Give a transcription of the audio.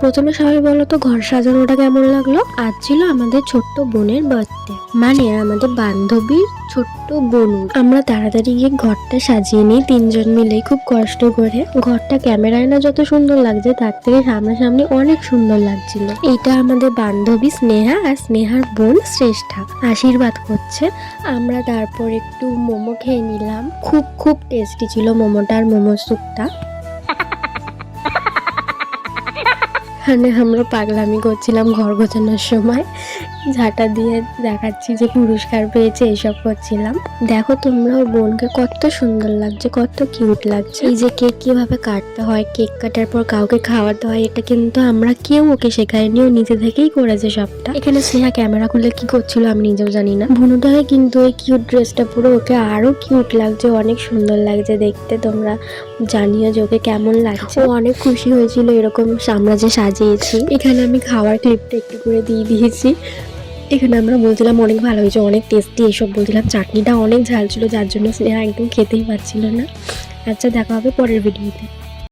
প্রথমে সবাই বলো তো ঘর সাজানোটা কেমন লাগলো। আজ ছিল আমাদের ছোট্ট বোনের বার্থডে, মানে আমাদের বান্ধবীর ছোট্ট বোন। আমরা তাড়াতাড়ি গিয়ে ঘরটা সাজিয়ে নিই তিনজন মিলে খুব কষ্ট করে। ঘরটা ক্যামেরায় না যত সুন্দর লাগছে তার থেকে সামনাসামনি অনেক সুন্দর লাগছিল। এটা আমাদের বান্ধবী স্নেহা আর স্নেহার বোন শ্রেষ্ঠা আশীর্বাদ করছে। আমরা তারপর একটু মোমো খেয়ে নিলাম, খুব খুব টেস্টি ছিল মোমোটা আর মোমো স্যুপটা। মানে আমরা পাগলামি করছিলাম ঘর গোছানোর সময়, ঝাঁটা দিয়ে দেখাচ্ছি যে পুরস্কার পেয়েছে, এসব করছিলাম। দেখো তোমরা ওর বোনকে কত সুন্দর লাগছে, কত কিউট লাগছে। এই যে কেক কিভাবে কাটতে হয়, কেক কাটার পর কাউকে খাওয়াতে হয়, এটা কিন্তু আমরা কেউ ওকে শেখায়নি, ও নিজে থেকেই করেছে সবটা। এখানে স্নেহা ক্যামেরা খুলে কি করছিল আমি নিজেও জানি না। ভুনুটাকে কিন্তু ওই কিউট ড্রেসটা পুরো ওকে আরো কিউট লাগছে, অনেক সুন্দর লাগছে দেখতে। তোমরা জানিও যে ওকে কেমন লাগছে। ও অনেক খুশি হয়েছিল এরকম আমরা যে সাজিয়েছি। এখানে আমি খাওয়ার ক্লিপটা একটু করে দিয়ে দিয়েছি। এখানে আমরা বলছিলাম অনেক ভালো হয়েছে, অনেক টেস্টি এসব বলছিলাম। চাটনিটা অনেক ঝাল ছিল যার জন্য স্নেহা একদম খেতেই পারছিল না। আচ্ছা, দেখা হবে পরের ভিডিওতে।